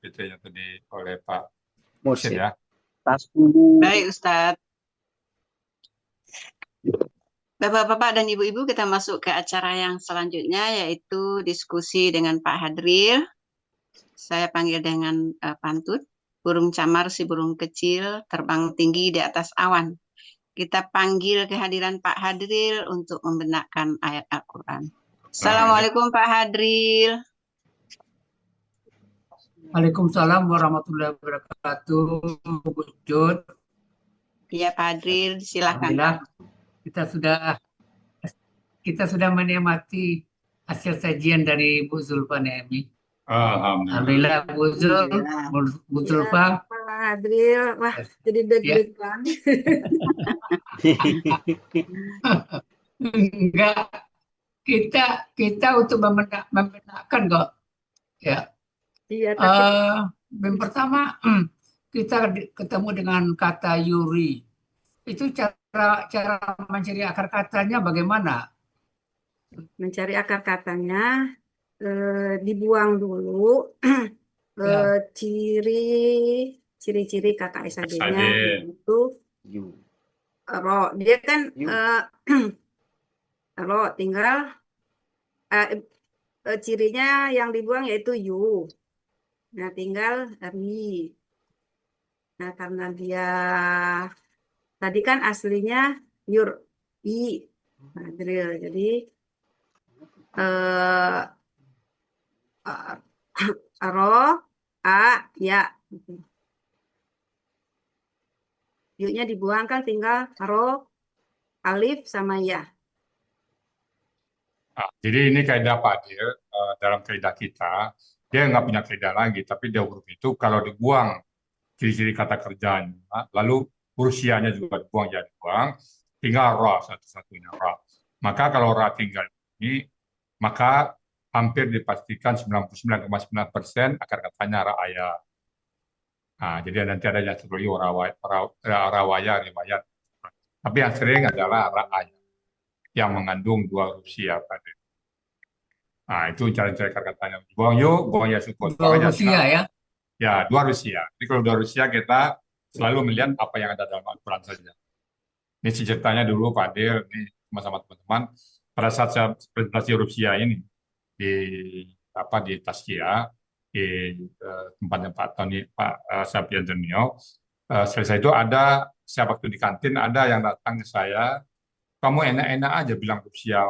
PPT-nya tadi oleh Pak Musin ya. Tas dulu. Baik, Ustadz. Bapak-bapak dan ibu-ibu, kita masuk ke acara yang selanjutnya, yaitu diskusi dengan Pak Hadril. Saya panggil dengan pantun. Burung camar si burung kecil terbang tinggi di atas awan. Kita panggil kehadiran Pak Hadril untuk membenarkan ayat Al-Quran. Assalamualaikum Pak Hadril. Waalaikumsalam warahmatullahi wabarakatuh, Bu Jud. Iya Pak Hadril, silakan. Alhamdulillah kita sudah menikmati hasil sajian dari Bu Zulfa Naemi. Alhamdulillah Bu Zulfa. Pak Hadril, wah jadi deg-degan. Enggak, kita untuk membenarkan kok. Ya. Iya, tapi yang pertama kita ketemu dengan kata Yuri. Itu cara mencari akar katanya bagaimana? mencari akar katanya dibuang dulu ciri-ciri kata SAD-nya yaitu ro. Dia kan ro, tinggal cirinya yang dibuang yaitu yu. Nah, tinggal ri. Nah, karena dia tadi kan aslinya yur i Hadril, jadi ro a ya. Yu-nya dibuang, kan tinggal ro, alif sama ya. Jadi ini kaidah Pak Adil, dalam kaidah kita, dia nggak punya kaidah lagi, tapi dia huruf itu kalau dibuang ciri-ciri kata kerjanya, lalu urusianya juga dibuang, jadi dibuang, tinggal ra satu-satunya ra. Maka kalau ra tinggal ini, maka hampir dipastikan 99,9% akar katanya ra ayat. Nah, jadi nanti ada yang seperti rawaya, riwayat. Tapi yang sering adalah ra ayat yang mengandung dua huruf siap. Nah, itu cara-cara akar katanya. Buang yuk, buang ya sukun. Dua Rusia ya? Ya, dua Rusia. Jadi kalau dua Rusia kita selalu melihat apa yang ada dalam Al-Quran saja. Ini ceritanya dulu Pak Adil, ini sama-sama teman-teman, pada saat saya presentasi Rusia ini di Taskia, di tempatnya Pak Tony, Pak Sapian Zenio, selesai itu ada, saya waktu di kantin, ada yang datang ke saya, kamu enak-enak aja bilang Rusia,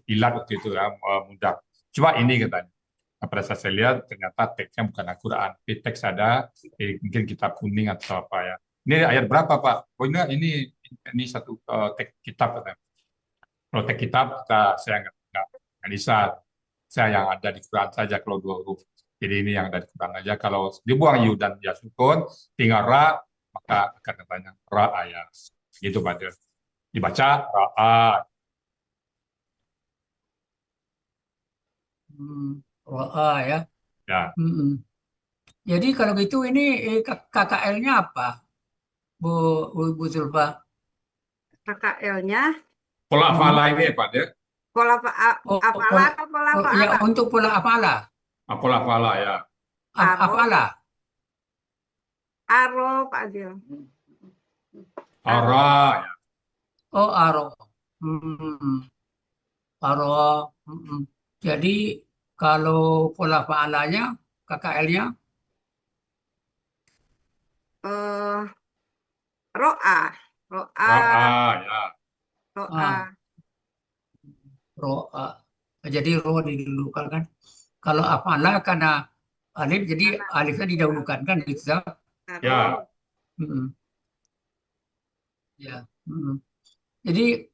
ilat waktu itu ya, mudah. Coba ini katanya. Nah, pada saat saya lihat ternyata teksnya bukan Al-Quran, tapi teks ada mungkin kitab kuning atau apa ya. Ini ayat berapa Pak? Oh ini satu teks kitab katanya. Kalau teks kitab saya nggak bisa. Saya yang ada di Quran saja kalau dua huruf. Jadi ini yang ada di Quran aja. Kalau dibuang yu dan ya sukun, tinggal ra, maka akan katanya ra ayat. Gitu Pak. Dibaca ra. Roa ya. Ya. Jadi kalau gitu ini KKL-nya apa, Bu Zulfa? KKL-nya Pola fala ini Pak ya. pola afala atau pola ya, fa'ala? untuk pola afala. Pola fala ya. Afala. Aro, Pak Adil. Ara ya. Oh, aro. Aro. Jadi kalau pola fa'alanya, KKL-nya? Ro'a. Ra ya. Ro'a. Ro'a. Jadi ro didahulukan kan. Kalau afala karena alif, jadi alifnya didahulukan kan gitu. Ya. Ya. Jadi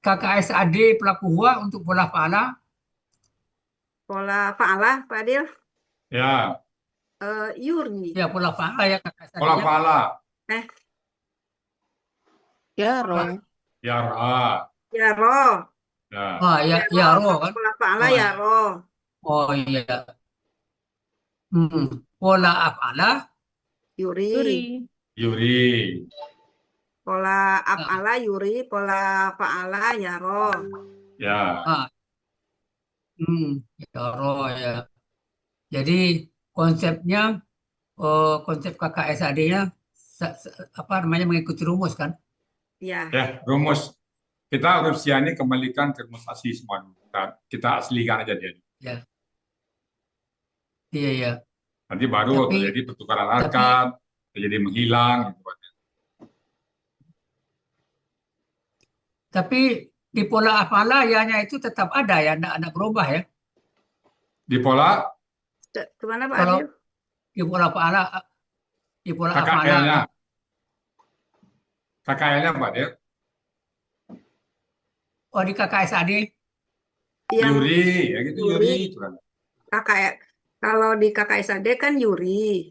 KKSAD pelaku huwa untuk pola fa'ala. Pola fa'ala, Pak Adil. Ya. Yuri. Ya, pola fa'ala ya KKSAD. Pola fa'ala. Ya, ro. Ya ra. Ya, ro. Ya. Ya ro kan. Pola fa'ala ya ro. Oh iya. Pola af'ala Yuri. Pola af'ala yuri, pola fa'ala ya ro. Ya. Ya ro ya. Jadi konsepnya konsep KKSAD-nya apa namanya mengikuti rumus kan? Ya, Ya, rumus. Kita Rusia ini kembalikan ke rumus asli semua dulu. Kita aslikan aja dia. Ya, iya ya. Nanti baru Tapi terjadi pertukaran tapi harkat, terjadi menghilang, gitu. tapi di pola afala ya-nya itu tetap ada ya, enggak berubah ya. Di pola kemana Pak Kalau Adil? di pola afala KKL-nya, KKL-nya Pak Dir, oh di KKSAD Yang Yuri, ya gitu Yuri Yuri, itu kan. KKS. Kalau di KKSAD kan Yuri.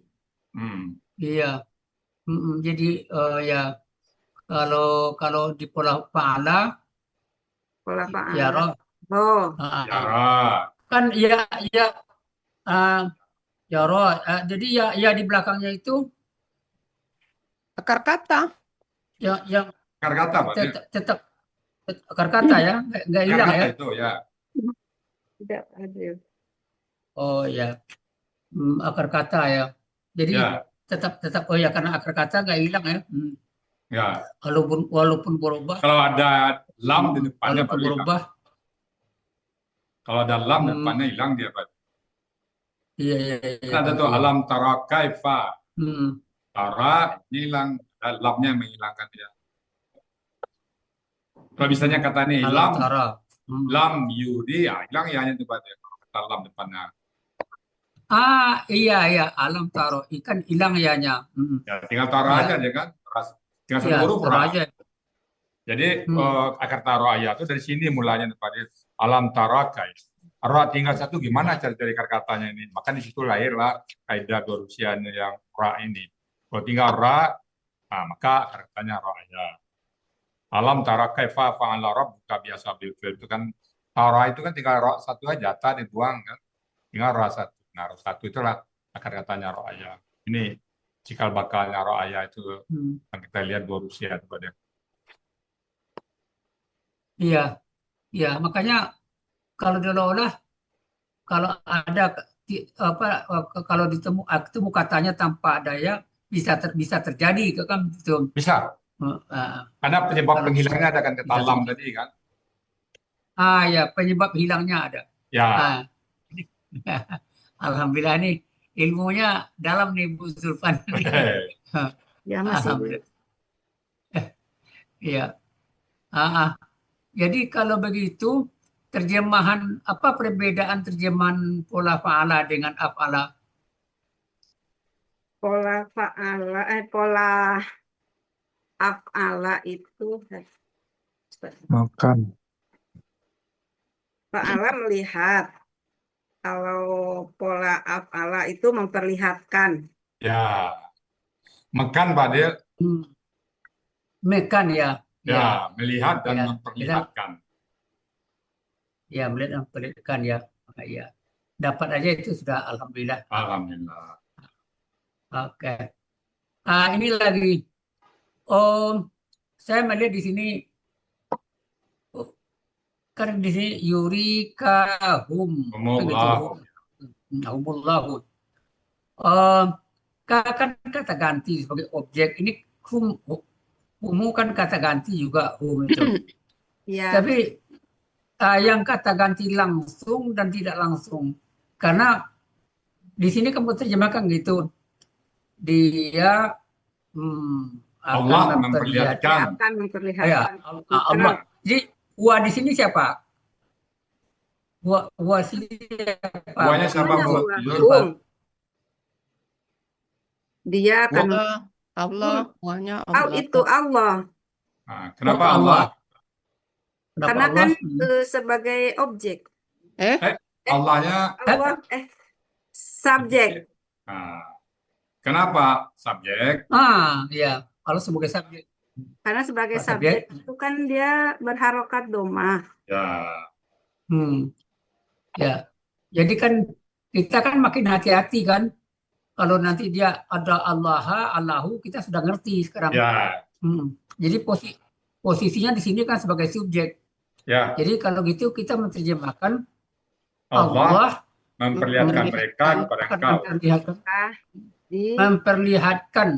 iya. Jadi ya kalau di pola afala Pola Pak ya Ala. roh Oh, Ya, kan ya ah, ya roh jadi ya di belakangnya itu Akar kata. yang akar kata Pak Dir. tetap akar kata ya, nggak Akar hilang kata ya. itu ya. tidak Adil. Oh ya, akar kata ya. Jadi Ya, tetap oh ya karena akar kata nggak hilang ya. ya. Walaupun berubah, Kalau ada lam di depannya walaupun baru hilang. berubah, Kalau ada lam di depannya hilang dia Pak. iya Kan ada tuh iya. alam tara kaifa. Hmm, Tara ini hilang, ada lamnya menghilangkan dia. Kalau misalnya kata nih alam lam, tara. lam Yuri, ya hilang ya itu Pak Dir. Kalau kata lam depannya. Iya alam taro ikan hilang ya-nya. Ya, tinggal tara Ya. aja dia kan. Tinggal satu Iya, huruf taro ra. aja. Jadi akar taro ayat itu dari sini mulanya Pak Dir. Alam tarakai. Ra tinggal satu gimana cara cari akar katanya ini? Maka di situ lahirlah kaidah Rusia yang ra ini. Kalau tinggal ra, nah, maka akar katanya ra ayat. Alam tarakai fa fa'ala rabbuka biasa bil fi'l itu kan tara itu kan tinggal ra satu aja, ta dibuang kan. Tinggal ra satu. Nah, ra satu itulah akar katanya ra ayat. Ini cikal bakalnya ra ayat itu yang kita lihat Rusia itu Pak Dir. Iya, makanya kalau diolah kalau ada kalau ketemu katanya tanpa daya bisa terjadi kan betul. Bisa. Karena penyebab Kalau penghilangnya ada kan kata bisa lam terjadi. tadi kan. Ya penyebab hilangnya ada. Ya. Alhamdulillah nih ilmunya dalam nih Bu Zulfan. Ya masih. Alhamdulillah. Iya. Jadi kalau begitu terjemahan apa perbedaan terjemahan pola fa'ala dengan af'ala? Pola fa'ala pola af'ala itu Makan. fa'ala melihat. Kalau pola af'ala itu memperlihatkan. Ya. Makan Pak Dir. Mekan ya. Ya, melihat dan Ya, memperlihatkan. Ya, melihat dan memperlihatkan ya. Ya. Dapat aja itu sudah alhamdulillah. Alhamdulillah. Oke. Ini lagi. Saya melihat di sini kan di sini yurikahum. Humullahu. Kan kata ganti sebagai objek ini humu kan kata ganti juga hum itu. Ya. Tapi yang kata ganti langsung dan tidak langsung. Karena di sini kamu terjemahkan gitu. Dia Allah akan memperlihatkan. Akan memperlihatkan. Ya, Allah. Jadi wa di sini siapa? Wa siapa? Wanya siapa Bu? Dia akan Allah, wanya itu Allah. Nah, kenapa Allah? Karena kan sebagai objek. Allahnya Allah subjek. Nah, kenapa subjek? Ya, kalau sebagai subjek. Karena sebagai subjek itu kan dia berharokat domah. Ya. Ya. Jadi kan kita kan makin hati-hati kan. Kalau nanti dia ada Allahu, kita sudah ngerti sekarang. Ya. Jadi posisinya di sini kan sebagai subjek. Ya. Jadi kalau gitu kita menerjemahkan Allah Memperlihatkan mereka kepada akan engkau. memperlihatkan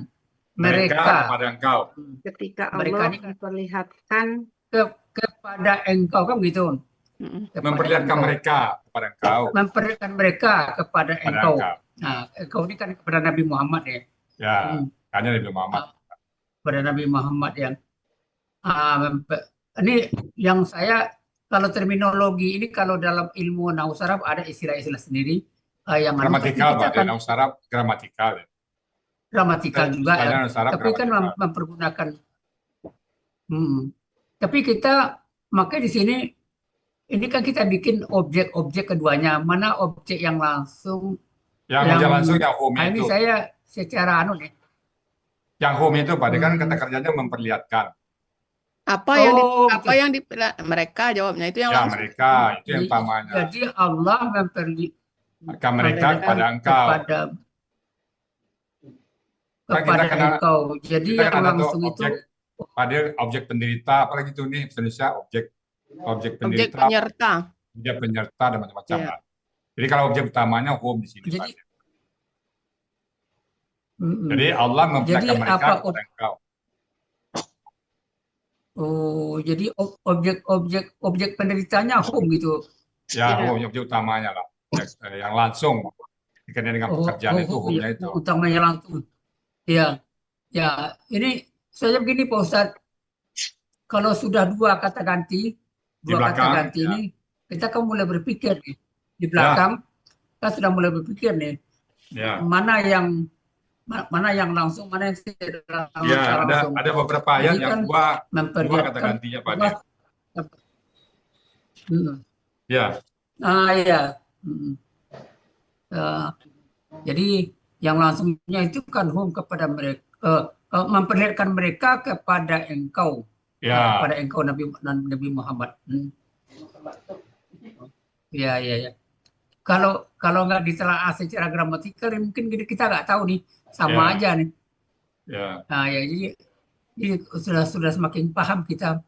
Mereka mereka kepada engkau. ketika Mereka Allah ini kan- memperlihatkan kepada engkau kan gitu. Mm-mm. Kepada Memperlihatkan engkau. mereka kepada engkau. Memperlihatkan mereka kepada Kepada engkau. engkau. Nah, engkau ini kan kepada Nabi Muhammad ya. Ya, Hmm. hanya Nabi Muhammad. Kepada Nabi Muhammad yang ini yang saya kalau terminologi ini kalau dalam ilmu Nahwu Arab ada istilah-istilah sendiri yang tapi Gramatikal, kita Pak. Di kan Nahwu Arab, gramatikal. gramatikal juga ya. Istilahnya Nahwu Arab Tapi kan gramatikal. mempergunakan tapi kita makanya di sini ini kan kita bikin objek-objek keduanya. Mana objek yang langsung Yang yang langsung yang home ini itu. saya secara nih. Yang home itu, Pak. Dia kan Hmm. kata kerjanya memperlihatkan. Apa yang mereka jawabnya itu yang Ya, langsung. mereka. Itu yang utamanya. Jadi Allah Akan mereka kepada engkau. kepada kenal- engkau. Jadi kita yang kan ada tuh langsung itu Pada objek penderita, apalagi itu nih, bahasa Indonesia, objek Objek penderita, penyerta. objek penyerta, dan macam-macam. Iya. Lah. Jadi kalau objek utamanya home di sini. Jadi- Pak. Jadi Allah memperlihatkan Jadi mereka apa- kepada engkau. jadi objek penderitanya home gitu. Ya, Iya. home objek utamanya lah. Yang langsung dikaitkan dengan pekerjaan itu, home-nya itu. Utamanya langsung. Ya, ya. Ini saya begini Pak Ustadz. Kalau sudah dua kata ganti, Di belakang, kata ganti ya. ini, kita kan mulai berpikir nih. Di belakang, kita sudah mulai berpikir nih. Ya. Mana yang langsung, mana yang tidak Ya, langsung. ada beberapa ayat Jadi yang kan dua memperlihatkan kata gantinya, Pak. Allah. Ya, Ya. Jadi yang langsungnya itu kan hum kepada mereka, memperlihatkan mereka kepada engkau, ya. kepada engkau Nabi Muhammad. Ya. Kalau nggak ditelaah secara gramatikal, mungkin kita nggak tahu nih, sama Ya. aja nih. Ya. Nah, ya jadi sudah semakin paham kita.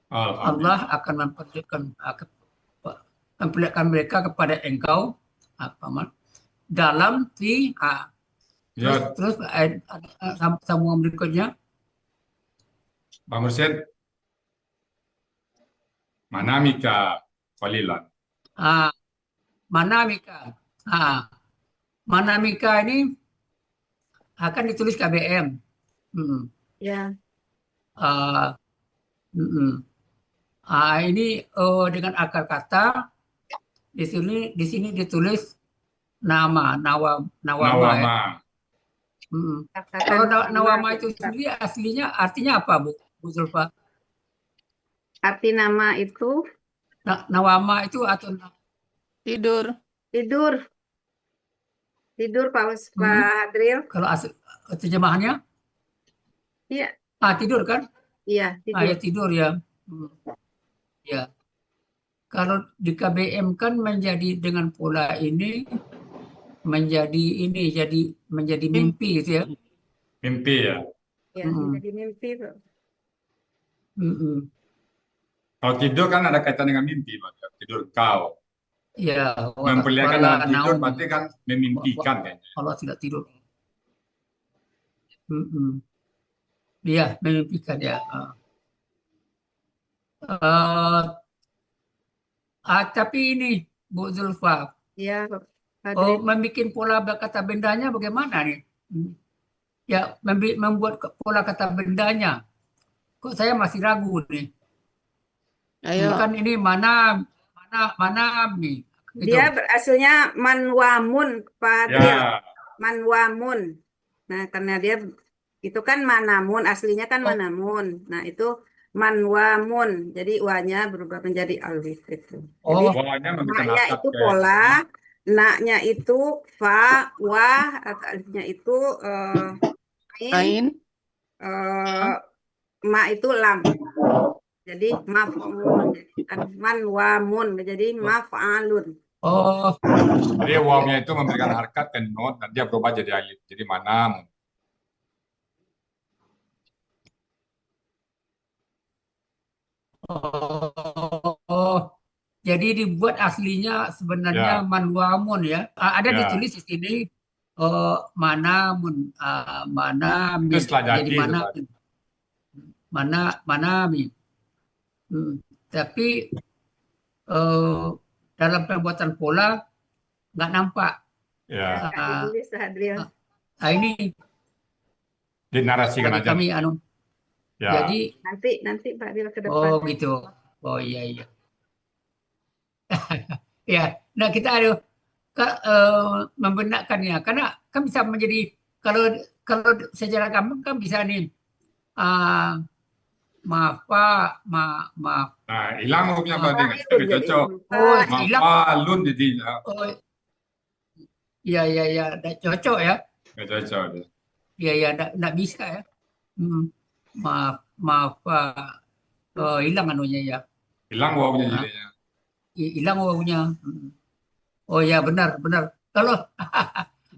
Alhamdulillah. Allah akan memperlihatkan mereka kepada engkau dalam Ya, terus sambungan berikutnya Pak Mursyid. Manamika qalilan. manamika. Manamika ini akan ditulis KBM. Ya, Ini dengan akar kata di sini ditulis nama nawama. Nawama. Kalau nawama itu sendiri aslinya artinya apa, Bu Zulfa? arti nama itu Nawama itu atau Tidur. tidur. Tidur Pak Hadril. kalau terjemahannya? Iya, Tidur kan? iya, Ya tidur. tidur ya. Ya. Kalau di KBM kan menjadi dengan pola ini menjadi mimpi gitu ya. Mimpi ya. Ya, menjadi mimpi, Pak. Kalau tidur kan ada kaitan dengan mimpi, Pak. Tidur kau. Ya, Memperlihatkan wala dalam tidur naum. berarti kan memimpikan kayaknya. Allah tidak tidur. Iya, memimpikan ya. Tapi ini Bu Zulfa, Iya, Pak Hadril. membuat pola kata bendanya bagaimana nih? Ya, membuat pola kata bendanya. Kok saya masih ragu nih. Ayo. Kan ini mana nih. Gitu. Dia berhasilnya manwamun, Pak Hadril. Ya. Manwamun. Nah, karena dia itu kan manamun, aslinya kan manamun. Nah, itu manwamun. Jadi wa-nya berubah menjadi alif itu. Jadi Wawanya memberikan ma-nya hakat itu ke- pola, na-nya itu fa, wa, alifnya itu ain, Ain. ma itu lam. Jadi maf'ul, manwamun menjadi maf'alun. Jadi wawnya itu memberikan harkat ke nun dan dia berubah jadi alif. Jadi mana? Jadi dibuat aslinya sebenarnya Ya, manwamun ya. Ada ya. ditulis di sini manamun, Itu manamin. setelah Jadi jadi itu mana tadi. manami. Tapi eh, dalam pembuatan pola nggak nampak. Ya, Ya, nggak Ah, ditulis Pak Hadril. ini dinarasikan bagi aja. kami Ya, jadi Nanti Pak Hadril ke depan. gitu. Oh iya iya. Ya, nah kita ada membenarkannya karena kan bisa menjadi kalau kalau secara gampang kan bisa nih uh, maaf Pak, maaf. nah hilang hurufnya Ah, berarti nggak Fa'ilun jadi. cocok. oh Fa'il. hilang. Mafalun jadi Oh iya iya iya, nggak cocok ya. nggak cocok. Iya iya, nggak bisa ya. Hmm, maaf maaf Pak. Hilang anunya ya. Hilang wawunya Ah, jadinya. hilang wawunya. Oh ya benar benar. Kalau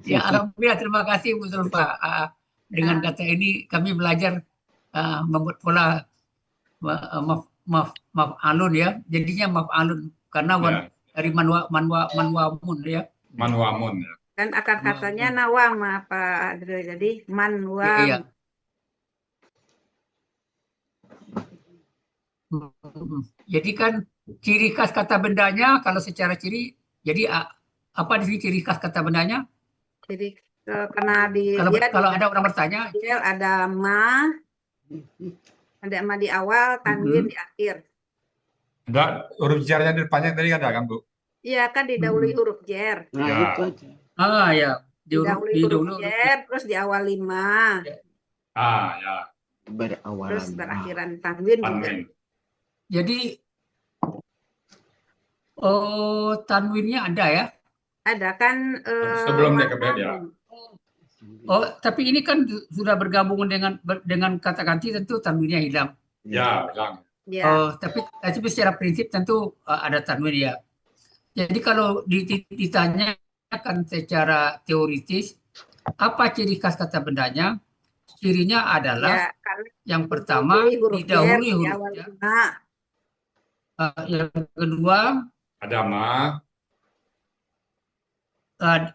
ya alhamdulillah terima kasih Bu Zulfa. Dengan Ya, kata ini kami belajar membuat pola maaf alun ya. Jadinya maaf alun karena Ya, dari manwamun ya. manwamun ya. kan akar katanya Manwamun. nawam Pak Hadril. Jadi Iya, manwam. iya. Jadi kan ciri khas kata bendanya kalau secara ciri jadi apa di sini ciri khas kata bendanya? Jadi karena Kalau dia di kalau ada orang bertanya, Hadril ada ma di awal, tanwin di akhir. Enggak, huruf jarnya di depannya tadi ada kan, Bu? Iya kan didahului huruf jer. Nah, Ya. itu aja. ya Didahului di huruf dulu jer, terus diawali ma. Ah, ya. Terus Berawalan ma. berakhiran tanwin juga. Tanwin. jadi tanwinnya ada ya. Ada kan Sebelum dia ke bed ya. manamun. Oh, tapi ini kan sudah bergabung dengan kata ganti tentu tanwinnya hilang. Ya, hilang. Ya, Tapi secara prinsip tentu ada tanwin ya. Jadi kalau ditanyakan secara teoritis apa ciri khas kata bendanya? Cirinya adalah ya karena yang pertama didahului huruf jer, didahului huruf diawali ya. ma. Yang kedua Ada ma,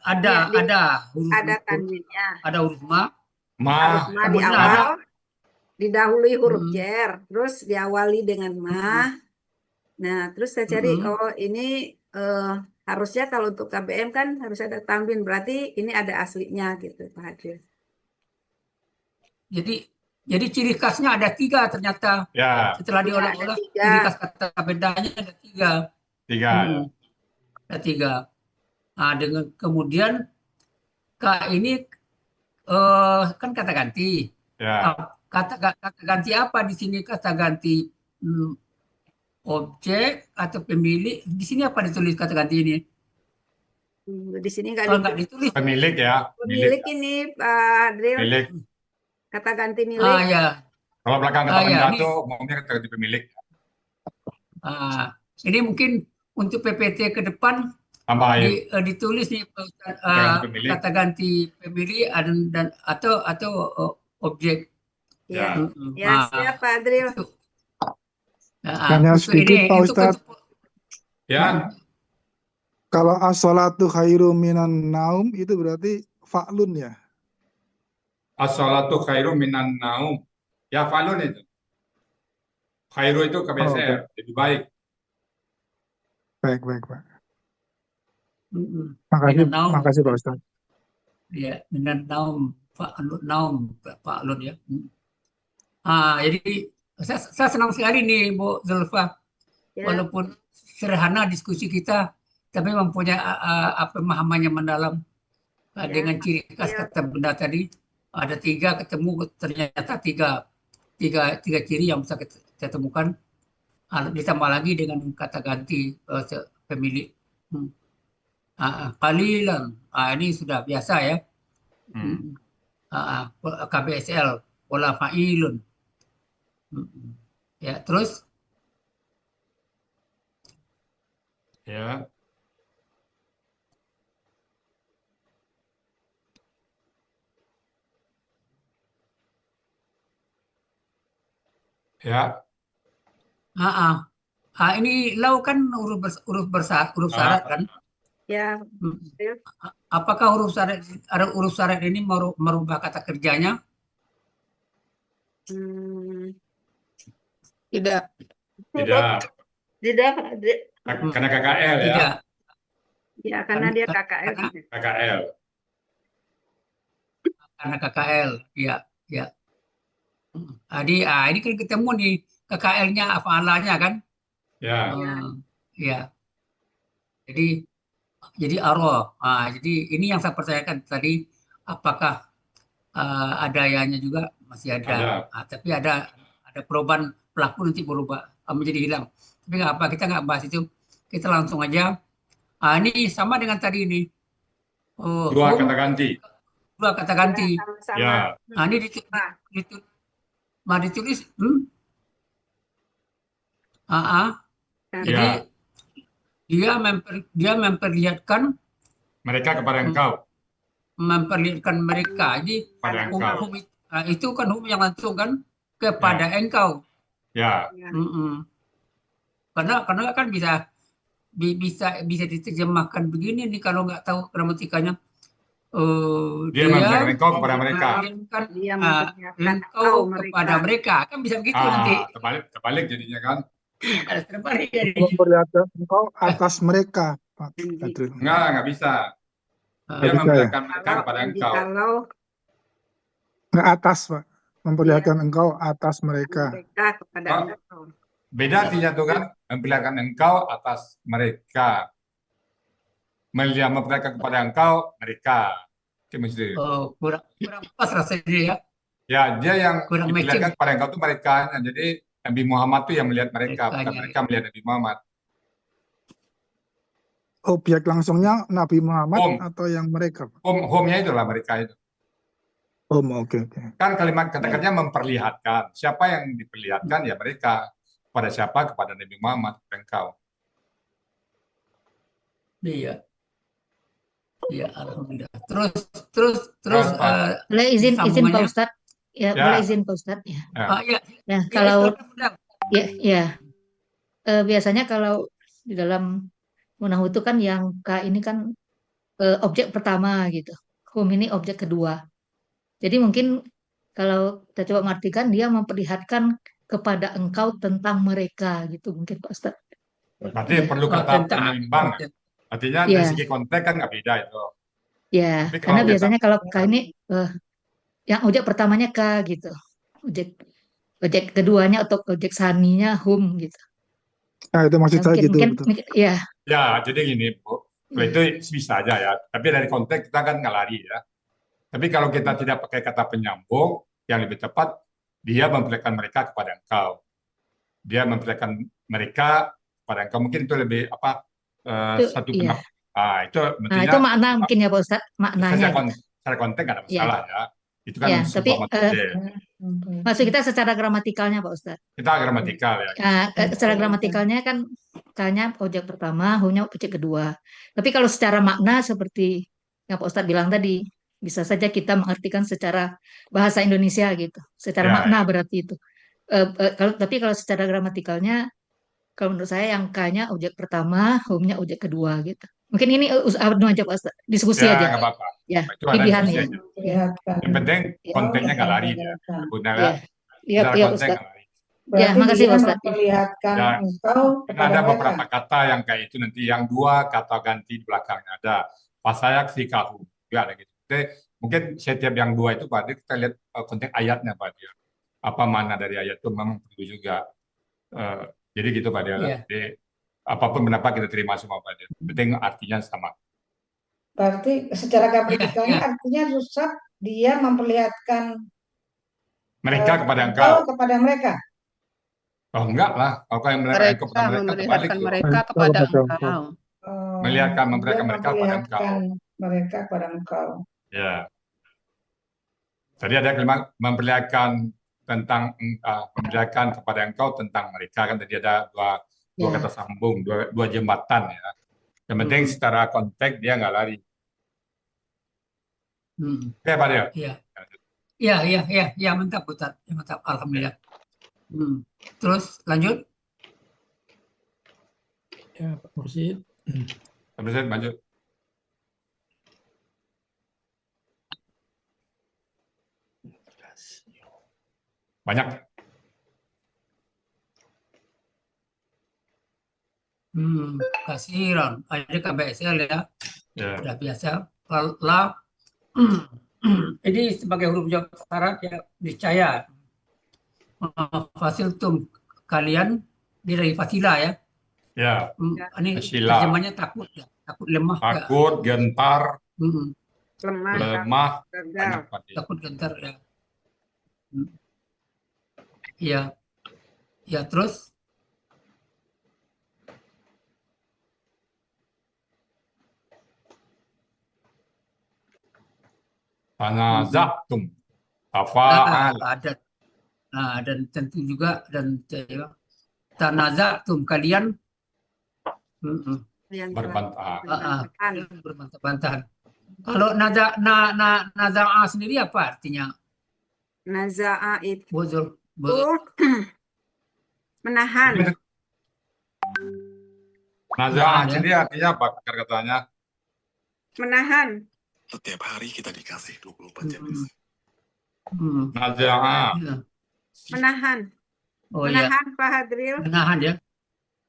ada Ya, ada huruf ada tanwinnya. ada huruf ma. Harus ma, ma di Kemudian awal, didahului huruf Mm, jer, terus diawali dengan ma. Nah, terus saya cari, mm. oh ini harusnya kalau untuk KBM kan harus ada tanwin, berarti ini ada aslinya gitu Pak Hadril. Jadi ciri khasnya ada 3 ternyata. ya, Setelah Ya, diolah-olah ada 3. ciri khas kata bendanya ada 3. 3 ya. Ada 3. Nah, dengan kemudian ini kan kata ganti. Ya, Kata ganti apa di sini? Kata ganti objek atau pemilik. Di sini apa ditulis kata ganti ini? Di sini nggak Nggak ditulis. ditulis. pemilik ya, Pemilik ini Pak Hadril, milik. kata ganti milik. Ya. Kalau belakang kata benda Ini, tuh umumnya kata ganti pemilik. ini mungkin untuk PPT ke depan Tambahin ditulis nih ganti pemilik. kata ganti pemilik atau objek. Ya, Ya. siap Pak Hadril. Tanya Untuk sedikit, Pak untuk Ustadz. Ya, Kalau as-sholatu khairu minan naum itu berarti fa'lun ya? as-sholatu khairu minan naum. Ya, falun itu. Khairu itu KBSR, lebih baik. Baik, baik, Pak. Minan naum. Makasih Pak Ustadz. Ya, minan naum, fa'lun ya. Jadi saya senang sekali nih Bu Zulfa. Ya, Walaupun sederhana diskusi kita, tapi mempunyai pemahaman yang mendalam Ya, dengan ciri khas iya. kata benda tadi. Ada 3 ketemu, ternyata tiga ciri yang bisa kita temukan. Ditambah lagi dengan kata ganti pemilik. Qalilan. Ini sudah biasa ya. KBSL, pola fa'ilun. Ya, terus Ya. Ya. Ini lau kan huruf syarat kan? Ya, Hmm. April. Apakah huruf syarat ini merubah kata kerjanya? Hmm, Tidak. Tidak. tidak, Karena KKL ya. Tidak. ya karena dia Karena- KKL. KKL. Karena KKL, ya, ya. Ini kan ketemu nih KKL-nya, afalanya kan? Ya. Ya. Jadi arwah. Jadi ini yang saya pertanyakan tadi, apakah ada ayahnya juga masih ada. Ada. Tapi ada perubahan pelaku nanti berubah menjadi hilang. Tapi nggak apa, kita nggak bahas itu. Kita langsung aja. Ini sama dengan tadi ini. Dua Home, kata ganti. dua kata ganti. Ya. Sama-sama. Ini ditulis. Jadi Ya. dia memperlihatkan Mereka kepada engkau. mereka. Jadi Pada engkau. itu kan hukum yang langsung kan kepada engkau. Ya. Ya. Karena kan bisa diterjemahkan begini nih kalau nggak tahu gramatikanya. Dia memperlihatkan engkau kepada mereka. Dia memperlihatkan engkau engkau kepada mereka kan bisa begitu Ah, nanti. terbalik jadinya kan. Ada terbalik jadi. Memperlihatkan engkau atas mereka, Pak Hadril. Nggak bisa. Dia Nggak bisa ya? memperlihatkan mereka kepada engkau. Kalau Nggak atas, Pak. Memperlihatkan engkau atas mereka. mereka kepada Oh. engkau. Beda artinya tuh kan. Memperlihatkan engkau atas mereka. Memperlihatkan kepada engkau mereka. Itu mesti. Kurang pas rasanya ya. Ya, dia yang Kurang diperlihatkan matching. kepada engkau itu mereka. Jadi Nabi Muhammad itu yang melihat mereka, bukan Merekanya. mereka melihat Nabi Muhammad. Objek langsungnya Nabi Muhammad Home. atau yang mereka, Pak? Home-nya itulah mereka itu. Oke. Kan kalimat kata-katanya memperlihatkan. Siapa yang diperlihatkan ya mereka. Kepada siapa? Kepada Nabi Muhammad, kepada engkau. Iya. Iya, alhamdulillah. Terus Pak. Boleh izin Pak sambungannya? Ustadz? Ya, Ya. boleh izin Pak Ustadz ya. Ya, Ya, kalau silakan, Bunda. ya biasanya kalau di dalam Munahu itu kan yang K ini kan objek pertama gitu. Hum ini objek kedua. Jadi mungkin kalau kita coba mengartikan dia memperlihatkan kepada engkau tentang mereka gitu mungkin Pak Ustadz. Berarti Ya. perlu kata Tentang. penyeimbang. Artinya Ya. dari segi konteks kan nggak beda itu. Ya, Tapi karena kalau biasanya kalau K ini yang objek pertamanya K gitu. Objek keduanya atau objek saninya hum gitu. Nah, itu maksud saya gitu, betul. Ya, Ya, jadi gini, Bu. Kalau itu bisa aja ya. Tapi dari konteks kita kan nggak lari ya. Tapi kalau kita tidak pakai kata penyambung, yang lebih tepat, dia memperlihatkan mereka kepada engkau. Dia memperlihatkan mereka kepada engkau. Mungkin itu lebih satu iya. itu Nah, mestinya itu makna mungkin ya Pak Ustadz, maknanya. secara konteks nggak ada masalah ya. Itu kan Ya, tapi sebuah metode. maksud kita secara gramatikalnya Pak Ustadz. Kita gramatikal ya. Secara gramatikalnya kan K-nya objek pertama, Hu-nya objek kedua. Tapi kalau secara makna seperti yang Pak Ustadz bilang tadi, bisa saja kita mengartikan secara bahasa Indonesia gitu. Secara Ya, makna berarti itu. Tapi kalau secara gramatikalnya, kalau menurut saya yang K-nya objek pertama, Hu-nya objek kedua gitu. Mungkin ini aja Pak Ustadz, diskusi Ya, aja. nggak apa-apa. Ya, Itu ada pilihan diskusi ya. aja. Yang penting kontennya nggak lari ya. Benar Iya. ya? Iya, Secara iya konteks Ustadz. nggak lari. Ya, makasih Pak Ustadz. memperlihatkan Ya. engkau Karena kepada ada mereka. beberapa kata yang kayak itu nanti, yang dua kata ganti di belakangnya ada. Pasayak si kahu. Ya, ada gitu. Jadi, mungkin setiap yang dua itu Pak, kita lihat konteks ayatnya Pak dia. Apa mana dari ayat itu memang perlu juga. Jadi gitu Pak dia. Iya. Jadi apapun pendapat kita terima semua Pak dia. Penting artinya sama. Berarti secara gramatikalnya Iya. artinya Ustaz dia memperlihatkan Mereka kepada engkau. engkau kepada mereka. Oh enggak lah. Kalau yang melihatkan engkau kepada mereka terbalik memperlihatkan tuh. mereka kepada Engkau. engkau. Memperlihatkan Dia mereka kepada engkau. memperlihatkan mereka kepada engkau. Ya. Tadi ada kalimat memperlihatkan tentang memperlihatkan kepada engkau tentang mereka, kan tadi ada dua Ya. kata sambung, dua jembatan ya. Yang penting secara konteks dia nggak lari. Oke Pak Dio. Iya, mantap Ustaz. Ya, mantap, alhamdulillah. Terus lanjut. Ya, Pak Mursyid. Terus saya lanjut. Banyak. Kasiran. Ada KBSL ya. Ya. Sudah biasa. La. Ini sebagai huruf jawab syarat ya niscaya. Fasiltum kalian ini dari fasila ya. Ya. Ini Fasila. terjemahnya takut ya. Takut lemah ya. Takut, gentar, lemah, gagal. banyak tadi. Takut gentar ya. Ya. Ya terus. Tanaza'tum. Tafa'al. Ada. Nah, dan tentu juga dan tanaza'tum kalian Yang Berbantah. berbantah-bantahan. Kalau naza'ah sendiri apa artinya? Naza'a itu Buzul. menahan. Naza'ah ya. sendiri artinya apa katanya? Menahan. Setiap hari kita dikasih 24 jam. Naza'ah. Ya. Menahan. Oh iya, Menahan, Pak Hadril. menahan ya.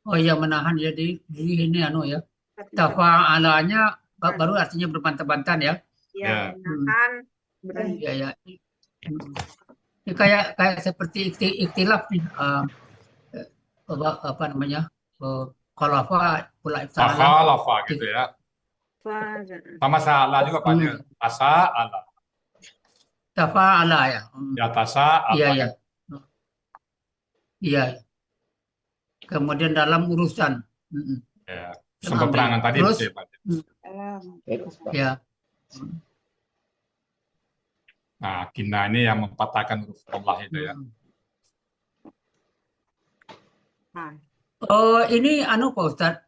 Oh iya, menahan ya di ini ya. Tafa'alanya baru artinya berbantah-bantahan ya. Ya, menahan. Iya ya. Ini kayak seperti ikhtilaf nih. Apa namanya? Khalafa pula Takhalafa gitu ya. Sama salah juga Pak. Tasa'ala. Tafa'ala ya. Ya tasa'ala. Iya ya. Iya. Kemudian dalam urusan. Ya. Peperangan tadi Terus, gitu ya Pak. Ya. Nah, kina ini yang mempatahkan huruf Allah itu ya. Oh, ini Pak Ustadz.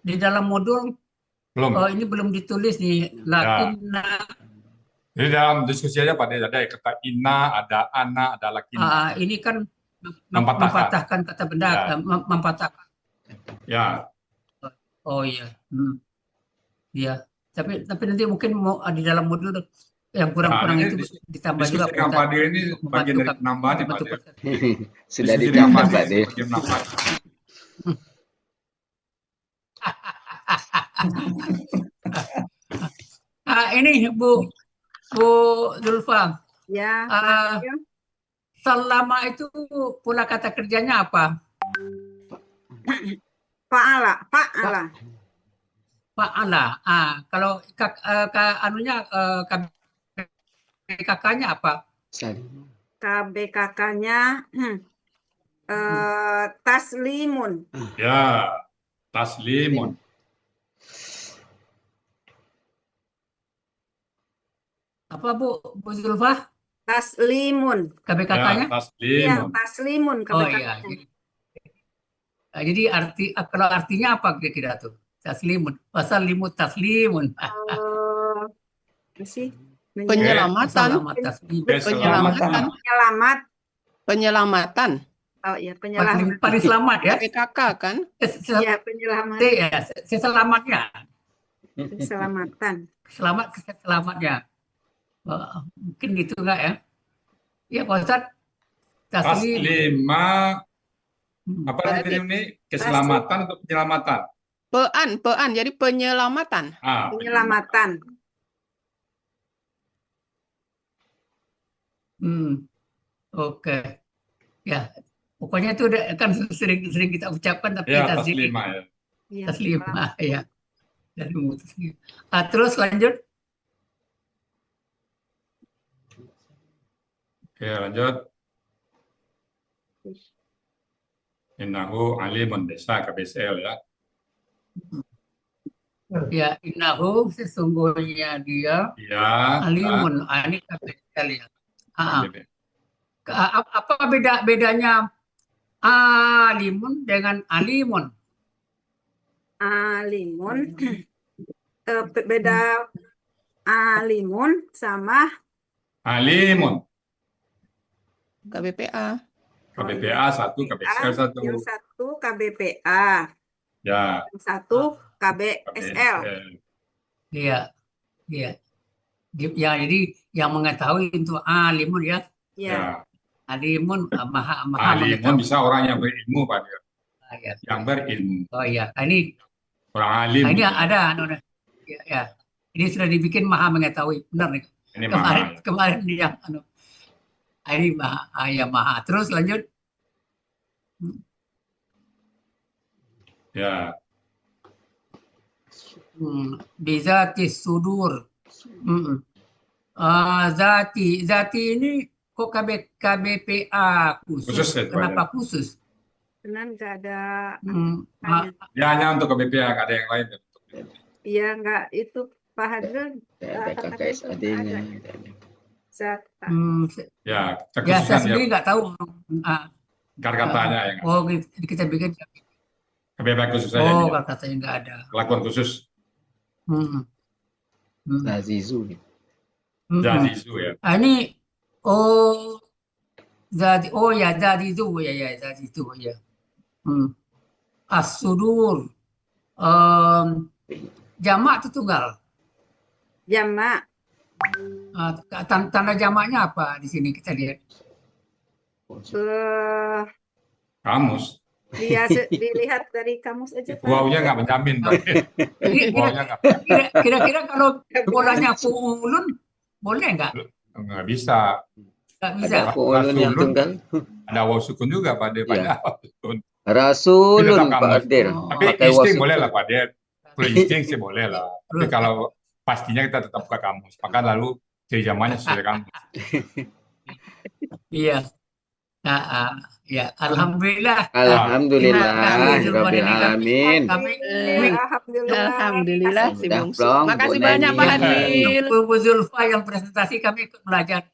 Di dalam modul Belum. ini belum ditulis nih. Lakinna. Jadi dalam diskusi aja Pak, ada kata inna, ada ana, ada lakinna. Ini kan Mempatahkan. kata benda, Ya. mempatahkan. Ya. Oh iya. Iya. Tapi nanti mungkin mau di dalam modul yang kurang-kurang itu ditambah juga. Diskusi dengan Pak Dir ini bagian dari penambahan ya Pak Dir. Sudah Diskusi ditambah dengan Pak Dir. bagian penambahan. Ini Bu Zulfa. Ya. Selama itu pula kata kerjanya apa? Fa'ala. Kalau KBKK-nya apa? KBKK-nya taslimun. Ya, taslimun. Apa Bu Zulfa? Taslimun. KBKK-nya? Ya, taslimun. Iya, taslimun Oh KBKK-nya. iya. Jadi kalau artinya apa kira-kira tuh? Taslimun. Wasallimu taslimun. Penyelamatan. Penyelamatan. Oh iya, penyelamatan. Paling selamat ya. KBKK kan? Iya, penyelamatan. Ya, seselamatnya. Keselamatan. Selamatnya. Mungkin gitu enggak ya? Ya Pak Ustadz. Taslima. Apa artinya ini? Keselamatan atau penyelamatan? Pean, jadi penyelamatan. Penyelamatan. Oke. Ya, pokoknya itu kan sering kita ucapkan tapi Ya, kita taslima ya. taslima ya. Dari mutusnya. Terus lanjut. Oke, lanjut. Innahu alimun desa KBSL ya. Ya, innahu sesungguhnya dia Ya. alimun. Ini KBSL ya. Apa bedanya alimun dengan alimun? Alimun. Beda alimun sama alimun. KBPA. KBPA 1, KBSL 1. Yang satu KBPA. Ya, Yang satu KBSL. Iya, iya. Ya, jadi yang mengetahui itu alimun ya. Ya. ya. Alimun maha Alimun mengetahui. bisa orang yang berilmu, Pak Dir. Ya. Yang berilmu. Oh iya, ini Orang alim. ini gitu. ada ya, ya. Ini sudah dibikin maha mengetahui. Benar nih. Ini Kemarin yang ini maha. Terus lanjut. Ya. Bizati sudur. Zati ini kok KBPA khusus? Khusus ya, Pak, Kenapa ya. khusus? Karena nggak ada. Ya, hanya untuk KBPA, nggak ada yang lain. Iya, nggak itu Pak Hadril. Ada KKSAD-nya. Ya, Ya, saya sendiri nggak tahu. Katanya yang Oh, kita bikin. KBPA khusus saja. Oh, dia. katanya nggak ada. Kelakuan khusus. Zazizu. Zazizu ya. Ini Zazizu ya Zazizu ya. As-sudur. Jamak itu tunggal. Jamak. Tanda jamaknya apa di sini kita lihat? Kamus. Dilihat dari kamus aja, Pak. Wawunya nggak menjamin, Pak. Wawunya nggak. Kira-kira kalau bolanya fuulun boleh nggak? Nggak bisa. Nggak bisa. Ada fuulun yang tunggal. Ada waw sukun juga, Pak Dir. Iya. Banyak. Rasulun, Tetap Pak Dir. Tapi Pakai insting waw boleh sukun. lah, Pak Dir. Kalau insting sih boleh lah. Tapi kalau pastinya kita tetap buka kamus. Maka lalu ciri zamannya sesuai kamus. Iya. Ya, alhamdulillah. Alhamdulillah, Alhamdulillah. Rabbil Alamin. Alhamdulillah si Udah bungsu. plong, Makasih Bu banyak Pak Neni. Hadril. Bu Zulfa yang presentasi kami ikut belajar.